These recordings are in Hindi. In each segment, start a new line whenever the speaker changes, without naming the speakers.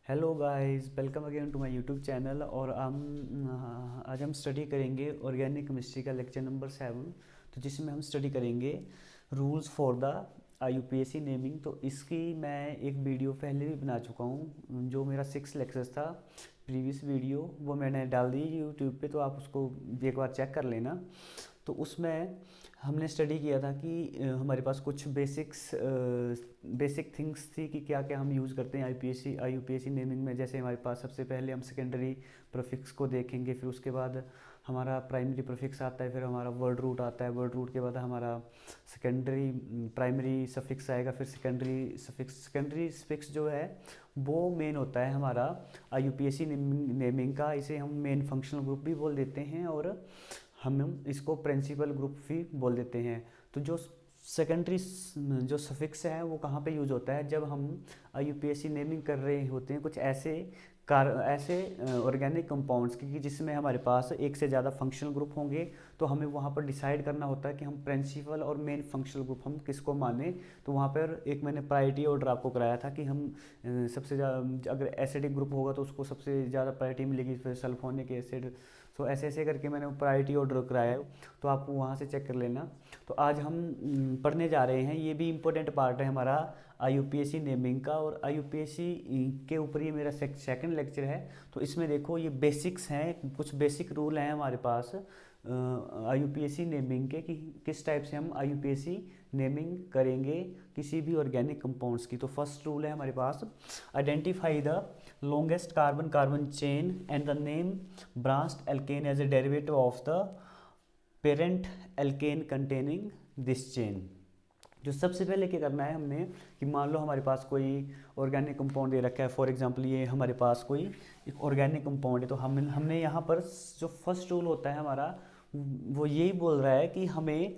Hello guys, welcome again to my YouTube channel. और आज हम स्टडी करेंगे ऑर्गेनिक केमिस्ट्री का लेक्चर नंबर 7। तो जिसमें हम स्टडी करेंगे rules for the IUPAC naming. तो इसकी मैं एक वीडियो पहले भी बना चुका हूँ, जो मेरा 6 लेक्चर्स था। प्रीवियस वीडियो वो मैंने डाल दी यूट्यूब पे, तो आप उसको एक बार चेक कर लेना। तो उसमें हमने स्टडी किया था कि हमारे पास कुछ बेसिक थिंग्स थी कि क्या क्या हम यूज़ करते हैं IUPAC नेमिंग में। जैसे हमारे पास सबसे पहले हम सेकेंडरी प्रीफिक्स को देखेंगे, फिर उसके बाद हमारा प्राइमरी प्रीफिक्स आता है, फिर हमारा वर्ड रूट आता है, वर्ड रूट के बाद हमारा सेकेंडरी प्राइमरी सफिक्स आएगा, फिर सेकेंडरी सफिक्स। सेकेंडरी सफिक्स जो है वो मेन होता है हमारा IUPAC नेमिंग का। इसे हम मेन फंक्शनल ग्रुप भी बोल देते हैं और हम इसको प्रिंसिपल ग्रुप भी बोल देते हैं। तो जो सेकेंडरी जो सफिक्स है वो कहाँ पे यूज होता है, जब हम IUPAC नेमिंग कर रहे होते हैं कुछ ऐसे ऑर्गेनिक कंपाउंड्स की जिसमें हमारे पास एक से ज़्यादा फंक्शनल ग्रुप होंगे। तो हमें वहाँ पर डिसाइड करना होता है कि हम प्रिंसिपल और मेन फंक्शनल ग्रुप हम किसको माने। तो वहाँ पर एक मैंने प्रायोरिटी ऑर्डर आपको कराया था कि हम सबसे ज़्यादा अगर एसिडिक ग्रुप होगा तो उसको सबसे ज़्यादा प्रायोरिटी मिलेगी, फिर सल्फोनिक एसिड। सो ऐसे ऐसे करके मैंने प्रायोरिटी ऑर्डर कराया है, तो आप वहाँ से चेक कर लेना। तो आज हम पढ़ने जा रहे हैं, ये भी इम्पोर्टेंट पार्ट है हमारा IUPAC नेमिंग का। और IUPAC के ऊपर ये मेरा सेकंड लेक्चर है। तो इसमें देखो ये बेसिक्स हैं, कुछ बेसिक रूल हैं हमारे पास IUPAC नेमिंग के कि किस टाइप से हम IUPAC नेमिंग करेंगे किसी भी ऑर्गेनिक कंपाउंड्स की। तो फर्स्ट रूल है हमारे पास, identify the longest carbon carbon chain and the name branched alkane as a derivative of the parent alkane containing this chain। जो सबसे पहले क्या करना है हमने कि मान लो हमारे पास कोई ऑर्गेनिक कंपाउंड दे रखा है। फॉर एग्जांपल ये हमारे पास कोई एक ऑर्गेनिक कंपाउंड है, तो हमने यहाँ पर जो फर्स्ट रूल होता है हमारा वो यही बोल रहा है कि हमें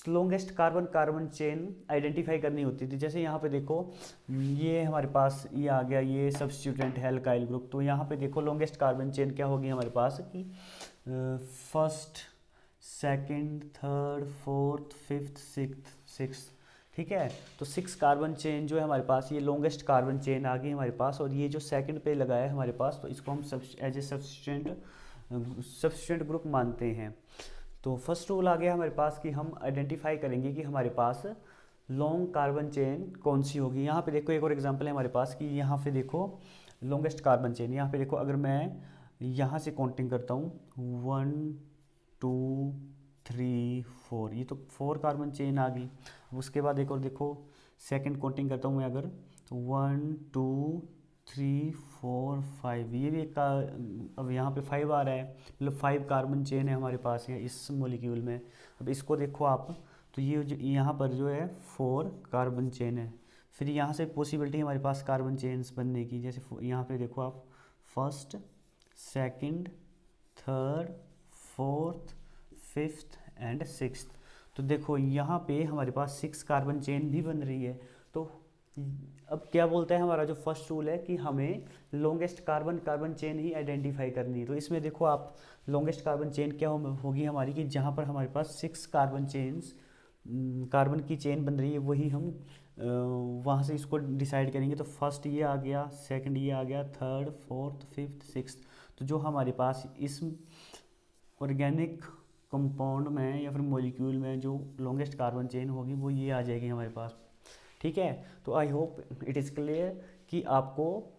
longest carbon carbon chain identify करनी होती थी। जैसे यहाँ पे देखो ये हमारे पास ये आ गया, ये सब्स्टिट्यूटेंट है अल्काइल ग्रुप। तो यहाँ पे देखो लॉन्गेस्ट कार्बन चेन क्या होगी हमारे पास कि first, second, third, fourth, fifth, six. ठीक है, तो 6 कार्बन चेन जो है हमारे पास, ये लॉन्गेस्ट कार्बन चेन आ गई हमारे पास। और ये जो सेकंड पे लगा है हमारे पास, तो इसको हम एज ए सब्स्टिट्यूएंट ग्रुप मानते हैं। तो फर्स्ट रूल आ गया हमारे पास कि हम आइडेंटिफाई करेंगे कि हमारे पास लॉन्ग कार्बन चेन कौन सी होगी। यहाँ पे देखो एक और एग्जांपल है हमारे पास कि यहाँ पे देखो लॉन्गेस्ट कार्बन चेन। यहाँ पे देखो अगर मैं यहाँ से काउंटिंग करता हूँ 1 2 3 4, ये तो 4 कार्बन चेन आ गई। अब उसके बाद एक और देखो सेकंड काउंटिंग करता हूँ मैं अगर, तो 1 2 3 4 5, ये भी एक का। अब यहाँ पे 5 आ रहा है, मतलब 5 कार्बन चेन है हमारे पास है इस मॉलिक्यूल में। अब इसको देखो आप, तो ये जो यहाँ पर जो है 4 कार्बन चेन है। फिर यहाँ से पॉसिबिलिटी हमारे पास कार्बन चेन्स बनने की, जैसे यहाँ पे देखो आप first, second, third, fourth, fifth and sixth. तो देखो यहाँ पे हमारे पास 6 कार्बन चेन भी बन रही है। तो अब क्या बोलता है हमारा जो फर्स्ट रूल है कि हमें लॉन्गेस्ट कार्बन कार्बन चेन ही आइडेंटिफाई करनी है। तो इसमें देखो आप लॉन्गेस्ट कार्बन चेन क्या होगी हमारी कि जहाँ पर हमारे पास 6 कार्बन चेन्स कार्बन की चेन बन रही है, वही हम वहाँ से इसको डिसाइड करेंगे। तो फर्स्ट ये आ गया, सेकंड ये आ गया, थर्ड, फोर्थ, फिफ्थ, सिक्स्थ। तो जो हमारे पास इस ऑर्गेनिक कंपाउंड में या फिर मॉलिक्यूल में जो लॉन्गेस्ट कार्बन चेन होगी वो ये आ जाएगी हमारे पास। ठीक है, तो I hope it is clear कि आपको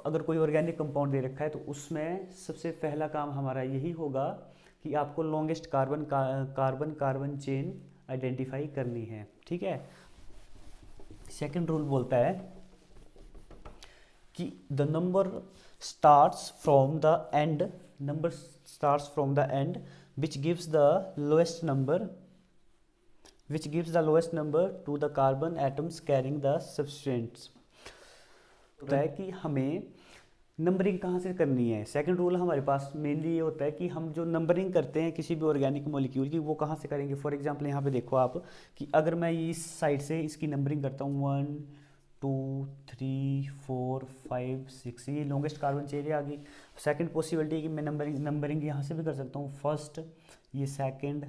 अगर कोई ऑर्गेनिक कंपाउंड दे रखा है तो उसमें सबसे पहला काम हमारा यही होगा कि आपको longest carbon carbon chain identify करनी है। ठीक है, सेकंड रूल बोलता है कि the number starts from the end which gives the lowest number to the carbon atoms carrying the substance। होता है कि हमें नंबरिंग कहाँ से करनी है। सेकंड रूल हमारे पास मेनली ये होता है कि हम जो नंबरिंग करते हैं किसी भी ऑर्गेनिक मॉलिक्यूल की वो कहाँ से करेंगे। फॉर एग्जांपल यहाँ पे देखो आप कि अगर मैं इस साइड से इसकी नंबरिंग करता हूँ 1 2 3 4 5 6, ये लॉन्गेस्ट कार्बन चेन आ गई। सेकंड पॉसिबिलिटी है कि मैं नंबरिंग यहाँ से भी कर सकता हूँ, फर्स्ट, ये second,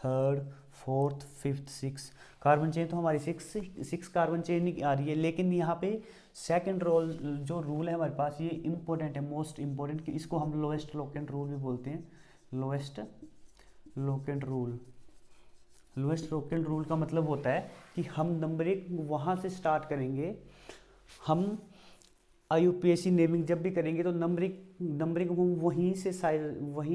third, fourth, fifth, six. Carbon chain तो हमारी सिक्स कार्बन चेन आ रही है, लेकिन यहाँ पे सेकंड रोल जो रूल है हमारे पास, ये इम्पोर्टेंट है, मोस्ट इम्पोर्टेंट, कि इसको हम लोएस्ट लोकेंट रूल भी बोलते हैं। Lowest locant rule. Lowest locant rule का मतलब होता है कि हम नंबरिंग वहाँ से स्टार्ट करेंगे। हम IUPAC नेमिंग जब भी करेंगे तो नंबरिंग हम वहीं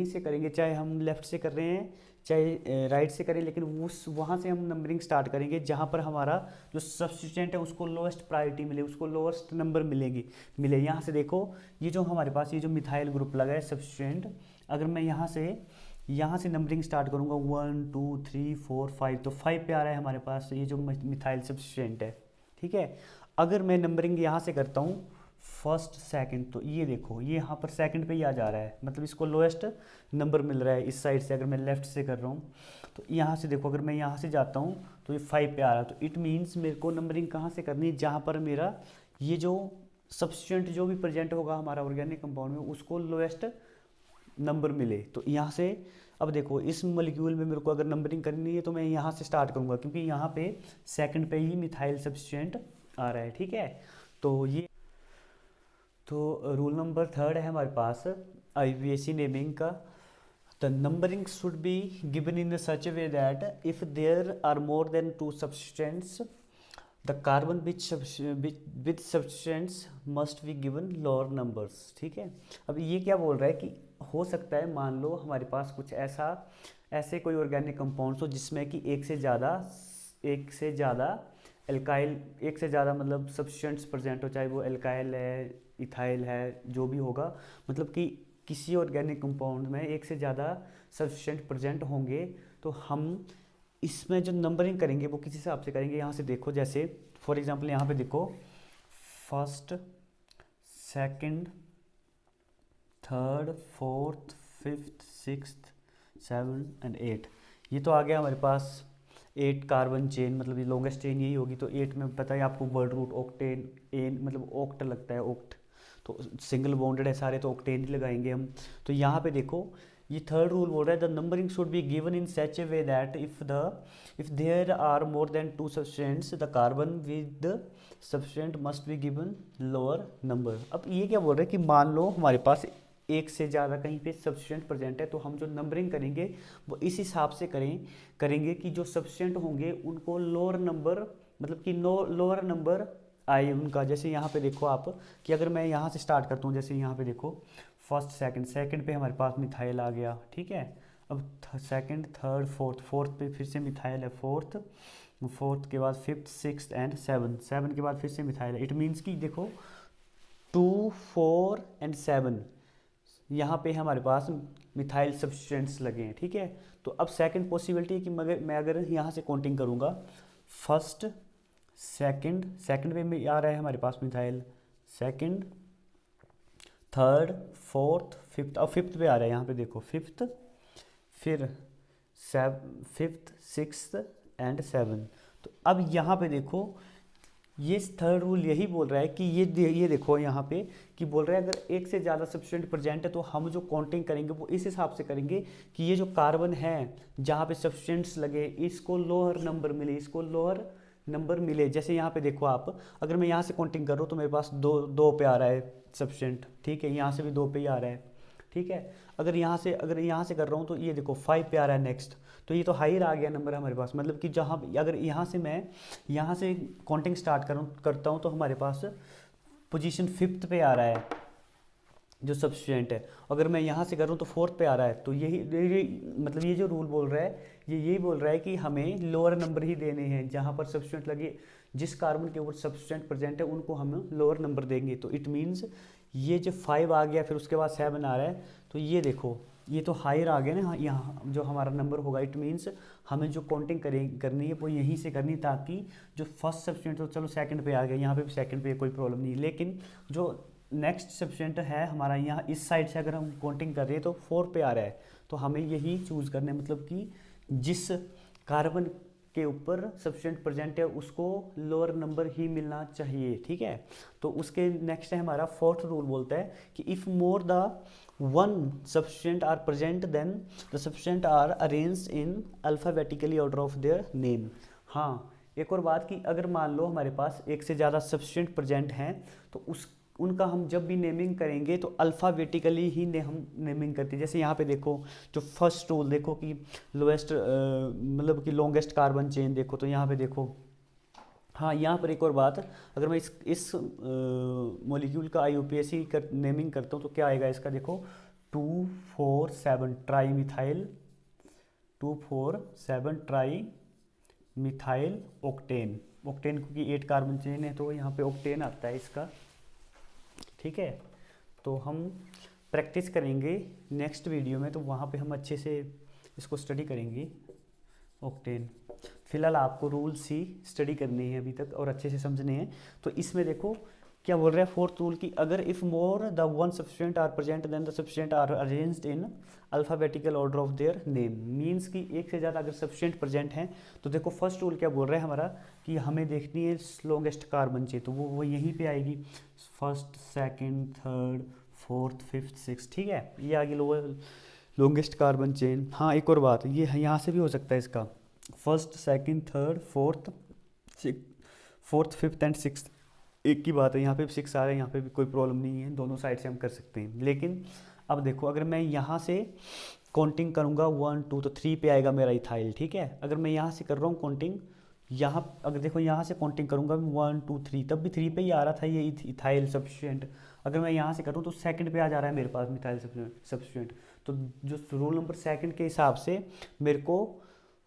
से करेंगे, चाहे हम लेफ़्ट से कर रहे हैं चाहे राइट से करें, लेकिन उस वहाँ से हम नंबरिंग स्टार्ट करेंगे जहाँ पर हमारा जो सब्स्टिट्यूएंट है उसको लोएस्ट प्रायोरिटी मिले, उसको लोएस्ट नंबर मिले। यहाँ से देखो, ये जो हमारे पास ये जो मिथाइल ग्रुप लगा है सब्स्टिट्यूएंट, अगर मैं यहाँ से नंबरिंग स्टार्ट करूँगा 1 2 3 4 5, तो 5 पे आ रहा है हमारे पास ये जो मिथाइल सब्स्टिट्यूएंट है। ठीक है, अगर मैं नंबरिंग यहाँ से करता हूँ फर्स्ट सेकंड, तो ये देखो ये यहाँ पर सेकंड पे ही आ जा रहा है, मतलब इसको लोएस्ट नंबर मिल रहा है इस साइड से। अगर मैं लेफ़्ट से कर रहा हूँ तो यहाँ से देखो, अगर मैं यहाँ से जाता हूँ तो ये 5 पे आ रहा है, तो इट मीन्स मेरे को नंबरिंग कहाँ से करनी है, जहाँ पर मेरा ये जो सब्स्टिट्यूएंट जो भी प्रेजेंट होगा हमारा ऑर्गेनिक कंपाउंड में उसको लोएस्ट नंबर मिले। तो यहाँ से अब देखो, इस मॉलिक्यूल में मेरे को अगर नंबरिंग करनी है तो मैं यहाँ से स्टार्ट करूँगा, क्योंकि यहाँ पे सेकंड पे ही मिथाइल सब्स्टिट्यूएंट आ रहा है। ठीक है, तो रूल नंबर थर्ड है हमारे पास IUPAC नेमिंग का। The numbering should be given in such a way that if there are more than 2 substituents the carbon with substituents must be given lower numbers. ठीक है, अब ये क्या बोल रहा है कि हो सकता है मान लो हमारे पास कुछ ऐसे कोई ऑर्गेनिक कंपाउंड्स हो जिसमें कि एक से ज़्यादा एल्काइल, एक से ज़्यादा मतलब सब्स्टिट्यूएंट्स प्रेजेंट हो, चाहे वो एल्काइल है, इथाइल है, जो भी होगा, मतलब कि किसी ऑर्गेनिक कंपाउंड में एक से ज़्यादा सब्स्टिट्यूएंट प्रेजेंट होंगे, तो हम इसमें जो नंबरिंग करेंगे वो किस हिसाब से करेंगे। यहाँ से देखो, जैसे फॉर एग्जांपल यहाँ पे देखो first, second, third, fourth, fifth, sixth, 7 and 8, ये तो आ गया हमारे पास 8 कार्बन चेन, मतलब ये लॉन्गेस्ट चेन यही होगी। तो 8 में पता है आपको वर्ड रूट ऑक्टेन, एन मतलब ऑक्ट लगता है, ऑक्ट, तो सिंगल बॉन्डेड है सारे, तो ऑक्टेन ही लगाएंगे हम। तो यहाँ पे देखो ये थर्ड रूल बोल रहा है the numbering should be given in such a way that if there are more than 2 substituents the carbon with the substituent must be given lower number. अब ये क्या बोल रहे हैं कि मान लो हमारे पास एक से ज़्यादा कहीं पे सब्स्टिट्यूएंट प्रेजेंट है, तो हम जो नंबरिंग करेंगे वो इस हिसाब से करेंगे कि जो सब्स्टिट्यूएंट होंगे उनको लोअर नंबर, मतलब कि लोअर नंबर आए उनका। जैसे यहाँ पे देखो आप कि अगर मैं यहाँ से स्टार्ट करता हूँ, जैसे यहाँ पे देखो फर्स्ट, सेकंड पे हमारे पास मिथाइल आ गया। ठीक है, अब सेकंड, थर्ड, फोर्थ पे फिर से मिथाइल है, फोर्थ के बाद फिफ्थ, सिक्स्थ एंड 7 के बाद फिर से मिथाइल है। इट मीन्स कि देखो 2, 4 एंड 7 यहाँ पे हमारे पास मिथाइल सब्स्टिट्यूएंट्स लगे हैं। ठीक है, तो अब सेकंड पॉसिबिलिटी है कि मैं अगर यहाँ से काउंटिंग करूँगा फर्स्ट, सेकंड पे आ रहा है हमारे पास methyl, second, third, fourth, fifth, अब फिफ्थ पे आ रहा है, यहाँ पे देखो फिफ्थ, फिर फिफ्थ, सिक्स्थ एंड 7। तो अब यहाँ पे देखो ये थर्ड रूल यही बोल रहा है कि ये देखो यहाँ पे कि बोल रहा है अगर एक से ज़्यादा सब्स्टिट्यूएंट प्रेजेंट है तो हम जो काउंटिंग करेंगे वो इस हिसाब से करेंगे कि ये जो कार्बन है जहाँ पे सब्स्टिट्यूएंट्स लगे इसको लोअर नंबर मिले, जैसे यहाँ पे देखो आप, अगर मैं यहाँ से काउंटिंग कर रहा हूँ तो मेरे पास दो पे आ रहा है सब्स्टिट्यूएंट। ठीक है, यहाँ से भी 2 पे ही आ रहा है। ठीक है, अगर यहाँ से कर रहा हूँ तो ये देखो 5 पे आ रहा है नेक्स्ट, तो ये तो हायर आ गया नंबर हमारे पास, मतलब कि जहाँ अगर मैं यहाँ से काउंटिंग स्टार्ट करता हूँ तो हमारे पास पोजीशन 5th पे आ रहा है जो सब्स्टिट्यूएंट है। अगर मैं यहाँ से कर रहा हूँ तो 4th पे आ रहा है। तो मतलब ये जो रूल बोल रहा है यही बोल रहा है कि हमें लोअर नंबर ही देने हैं, जहाँ पर सब्स्टिट्यूएंट लगे, जिस कार्बन के ऊपर सब्स्टिट्यूएंट प्रेजेंट है उनको हम लोअर नंबर देंगे। तो इट मीन्स ये जो 5 आ गया फिर उसके बाद 7 आ रहा है, तो ये देखो ये तो हायर आ गया ना, यहाँ जो हमारा नंबर होगा। इट मीन्स हमें जो काउंटिंग करनी है वो यहीं से करनी, ताकि जो फर्स्ट सब्स्टिट्यूएंट तो चलो सेकंड पे आ गया, यहाँ पे भी सेकंड पे कोई प्रॉब्लम नहीं, लेकिन जो नेक्स्ट सब्स्टिट्यूएंट है हमारा यहाँ इस साइड से अगर हम काउंटिंग कर रहे हैं तो 4 पे आ रहा है, तो हमें यही चूज़ करना है, मतलब कि जिस कार्बन के ऊपर सब्सटेंट प्रेजेंट है उसको लोअर नंबर ही मिलना चाहिए, ठीक है। तो उसके नेक्स्ट है हमारा फोर्थ रूल, बोलता है कि if more the one substituent are present then the substituent are arranged in alphabetically order of their name. हाँ, एक और बात कि अगर मान लो हमारे पास एक से ज़्यादा सब्सटेंट प्रेजेंट हैं तो उस उनका हम जब भी नेमिंग करेंगे तो अल्फ़ाबेटिकली ही हम नेमिंग करते हैं। जैसे यहाँ पे देखो जो फर्स्ट रूल देखो कि लोएस्ट मतलब कि लॉन्गेस्ट कार्बन चेन देखो, तो यहाँ पे देखो। हाँ, यहाँ पर एक और बात, अगर मैं इस मॉलिक्यूल का IUPAC कर नेमिंग करता हूँ तो क्या आएगा इसका, देखो 2,4,7 tri methyl, 2,4,7 tri methyl octane. Octane क्योंकि 8 कार्बन चेन है तो यहाँ पे ऑक्टेन आता है इसका, ठीक है। तो हम प्रैक्टिस करेंगे नेक्स्ट वीडियो में, तो वहाँ पे हम अच्छे से इसको स्टडी करेंगे ऑक्टेन। फिलहाल आपको रूल सी स्टडी करनी है अभी तक और अच्छे से समझने हैं। तो इसमें देखो क्या बोल रहा है फोर्थ रूल की, अगर if more the one substituent are present then the substituent are arranged in alphabetical order of their name. Means कि एक से ज़्यादा अगर सब्सटेंट प्रेजेंट हैं तो देखो फर्स्ट रूल क्या बोल रहा है हमारा कि हमें देखनी है लॉन्गेस्ट कार्बन चेन, तो वो यहीं पे आएगी, first second third fourth fifth six, ठीक है, ये आगे लॉन्गेस्ट कार्बन चेन। हाँ, एक और बात, ये यहाँ से भी हो सकता है इसका, first second third fourth fifth and six, एक की बात है। यहाँ पे भी 6 आ रहा है, यहाँ पे भी कोई प्रॉब्लम नहीं है, दोनों साइड से हम कर सकते हैं। लेकिन अब देखो अगर मैं यहाँ से काउंटिंग करूँगा 1 2 तो 3 पे आएगा मेरा इथाइल, ठीक है। अगर मैं यहाँ से कर रहा हूँ काउंटिंग, यहाँ अगर देखो यहाँ से काउंटिंग करूँगा 1 2 3, तब भी 3 पे ही आ रहा था ये इथाइल सब्सटेंट। अगर मैं यहाँ से करूँ तो सेकंड पे आ जा रहा है मेरे पास मिथाइल सब्सटेंट। तो जो रूल नंबर सेकंड के हिसाब से मेरे को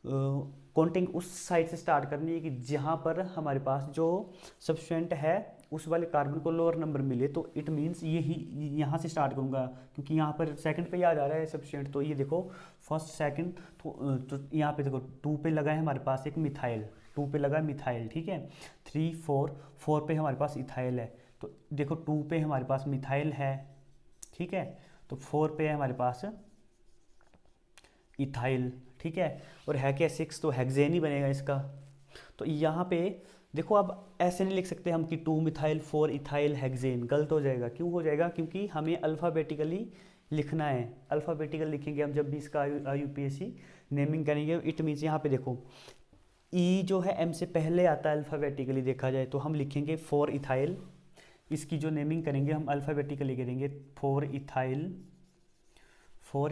काउंटिंग उस साइड से स्टार्ट करनी है कि जहाँ पर हमारे पास जो सब्सटेंट है उस वाले कार्बन को लोअर नंबर मिले। तो इट मीन्स यही यहाँ से स्टार्ट करूँगा क्योंकि यहाँ पर सेकंड पे याद आ रहा है सब्सटेंट। तो ये देखो फर्स्ट सेकंड, तो यहाँ पे देखो 2 पे लगा है हमारे पास एक मिथाइल, 2 पे लगा है मिथाइल, ठीक है। 3 4 पे हमारे पास इथाइल है, तो देखो 2 पे हमारे पास मिथाइल है, ठीक है, तो 4 पे है हमारे पास इथाइल, ठीक है। और है क्या 6, तो हेक्सेन ही बनेगा इसका। तो यहाँ पे देखो अब ऐसे नहीं लिख सकते हम कि 2 मिथाइल 4 इथाइल हेक्सेन, गलत हो जाएगा। क्यों हो जाएगा, क्योंकि हमें अल्फ़ाबेटिकली लिखना है। अल्फ़ाबेटिकल लिखेंगे हम जब भी इसका IUPAC नेमिंग करेंगे। इट मीन्स यहाँ पे देखो ई जो है एम से पहले आता है अल्फ़ाबेटिकली देखा जाए, तो हम लिखेंगे 4 इथाइल। इसकी जो नेमिंग करेंगे हम अल्फ़ाबेटिकली करेंगे 4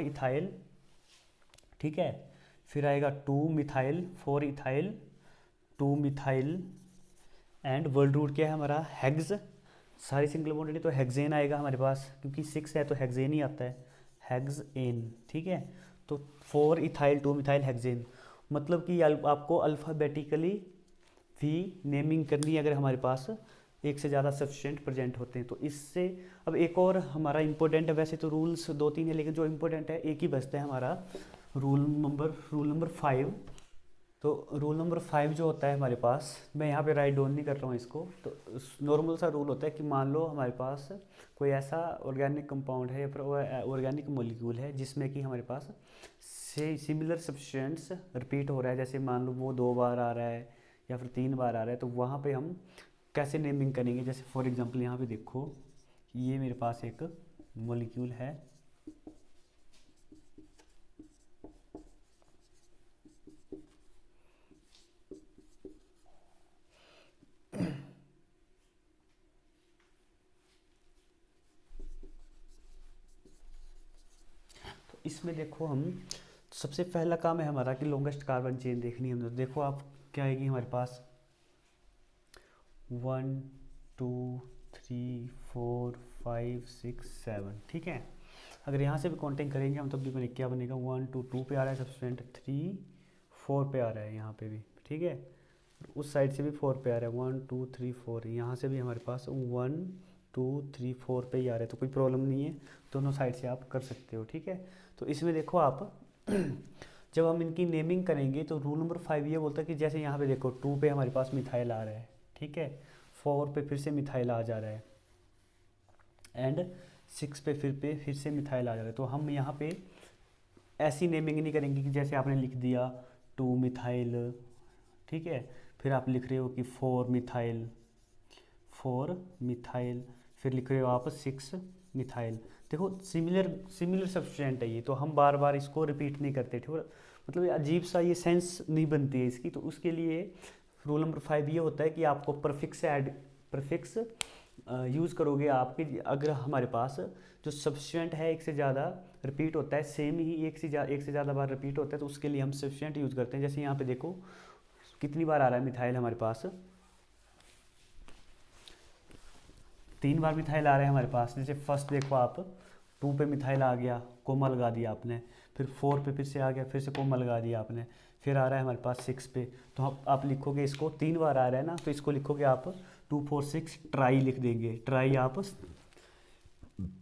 इथाइल, ठीक है। फिर आएगा 2 methyl 4 ethyl 2 methyl and word root क्या है हमारा हेक्स, सारी सिंगल बॉन्डेड तो हेक्सेन आएगा हमारे पास, क्योंकि 6 है तो हेक्सेन ही आता है, हेक्सेन, ठीक है। तो 4 इथाइल 2 मिथाइल हेक्सेन, मतलब कि आपको अल्फ़ाबेटिकली भी नेमिंग करनी है अगर हमारे पास एक से ज़्यादा सब्सटेंट प्रेजेंट होते हैं। तो इससे अब एक और हमारा इंपॉर्टेंट है, वैसे तो रूल्स 2-3 है लेकिन जो इंपॉर्टेंट है एक ही बचता है हमारा, रूल नंबर 5। तो रूल नंबर 5 जो होता है हमारे पास, मैं यहाँ पे राइट डाउन नहीं कर रहा हूँ इसको, तो नॉर्मल सा रूल होता है कि मान लो हमारे पास कोई ऐसा ऑर्गेनिक कंपाउंड है या फिर ऑर्गेनिक मॉलिक्यूल है जिसमें कि हमारे पास से सिमिलर सब्सटेंट्स रिपीट हो रहा है, जैसे मान लो वो 2 बार आ रहा है या फिर 3 बार आ रहा है, तो वहाँ पे हम कैसे नेमिंग करेंगे। जैसे फॉर एग्जांपल यहाँ पे देखो ये मेरे पास एक मॉलिक्यूल है, इसमें देखो हम सबसे पहला काम है हमारा कि लॉन्गेस्ट कार्बन चेन देखनी है। तो देखो आप क्या आएगी हमारे पास 1 2 3 4 5 6 7, ठीक है। अगर यहाँ से भी काउंटिंग करेंगे हम तब भी बने क्या बनेगा 1 2 2 पे आ रहा है सब्सटेंट, 3 4 पे आ रहा है यहाँ पे भी, ठीक है। उस साइड से भी 4 पे आ रहा है 1 2 3 4, यहाँ से भी हमारे पास 1 2 3 4 पे ही आ रहा है, तो कोई प्रॉब्लम नहीं है, दोनों साइड से आप कर सकते हो, ठीक है। तो इसमें देखो आप जब हम इनकी नेमिंग करेंगे तो रूल नंबर 5 ये बोलता है कि जैसे यहाँ पे देखो 2 पे हमारे पास मिथाइल आ रहा है, ठीक है, 4 पे फिर से मिथाइल आ जा रहा है एंड 6 पे फिर से मिथाइल आ जा रहा है। तो हम यहाँ पे ऐसी नेमिंग नहीं करेंगे कि जैसे आपने लिख दिया 2 मिथाइल ठीक है। फिर आप लिख रहे हो कि 4 मिथाइल, फिर लिख रहे हो आप 6 मिथाइल। देखो सिमिलर सिमिलर सब्सटेंट है ये, तो हम बार बार इसको रिपीट नहीं करते, ठीक है। मतलब ये अजीब सा ये सेंस नहीं बनती है इसकी, तो उसके लिए रूल नंबर 5 ये होता है कि आपको प्रफिक्स यूज़ करोगे आपके, अगर हमारे पास जो सब्सटेंट है एक से ज़्यादा रिपीट होता है, सेम ही एक से ज़्यादा बार रिपीट होता है, तो उसके लिए हम सब्सटेंट यूज़ करते हैं। जैसे यहाँ पे देखो कितनी बार आ रहा है मिथाइल हमारे पास, 3 बार मिथाइल आ रहे हैं हमारे पास। जैसे फर्स्ट देखो आप 2 पे मिथाइल आ गया, कोमा लगा दिया आपने, फिर 4 पे फिर से आ गया, फिर से कोमा लगा दिया आपने, फिर आ रहा है हमारे पास 6 पे। तो आप लिखोगे इसको, 3 बार आ रहा है ना, तो इसको लिखोगे आप 2 4 6 ट्राई लिख देंगे। ट्राई आप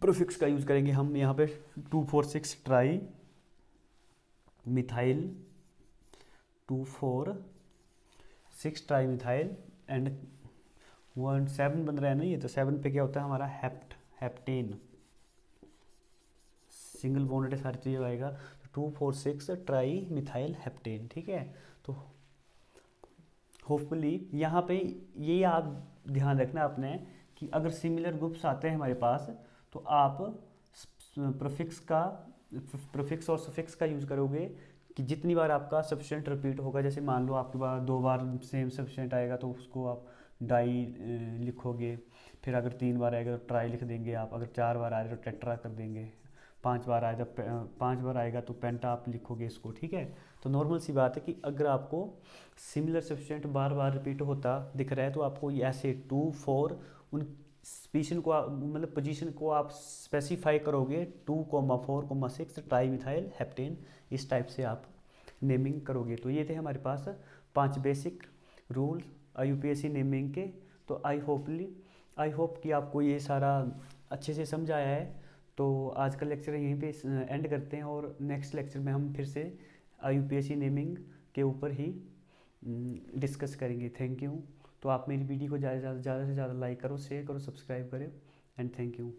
प्रीफिक्स का यूज़ करेंगे हम यहाँ पे, 2 4 6 tri methyl, 2 4 6 tri methyl and 7 बन रहा है ना ये, तो 7 पे क्या होता है हमारा हेप्टेन, सिंगल बॉन्डेड सारी चीज़ें आएगा। 2 4 6 ट्राई मिथाइल हेप्टेन, ठीक है। तो होपफुली यहाँ पे ये आप ध्यान रखना आपने कि अगर सिमिलर ग्रुप्स आते हैं हमारे पास, तो आप प्रीफिक्स और सफिक्स का यूज़ करोगे कि जितनी बार आपका सब्सटेंट रिपीट होगा। जैसे मान लो आपके पास 2 बार सेम सब्सटेंट आएगा, तो उसको आप डाई लिखोगे। फिर अगर 3 बार आएगा तो ट्राई लिख देंगे आप, अगर 4 बार आएगा तो टेट्रा कर देंगे, 5 बार आएगा तो पेंटा आप लिखोगे इसको, ठीक है। तो नॉर्मल सी बात है कि अगर आपको सिमिलर सब्सटेंट बार बार रिपीट होता दिख रहा है, तो आपको ऐसे 2 4 उन स्पीशन को मतलब पोजीशन को आप स्पेसिफाई करोगे, 2 4 6 ट्राई मिथाइल हेप्टेन, इस टाइप से आप नेमिंग करोगे। तो ये थे हमारे पास 5 बेसिक रूल IUPAC नेमिंग के। तो आई होप कि आपको ये सारा अच्छे से समझ आया है। तो आज का लेक्चर यहीं पे एंड करते हैं, और नेक्स्ट लेक्चर में हम फिर से IUPAC नेमिंग के ऊपर ही डिस्कस करेंगे। Thank you. तो आप मेरी वीडियो को ज़्यादा से ज़्यादा लाइक करो, शेयर करो, सब्सक्राइब करो, एंड थैंक यू।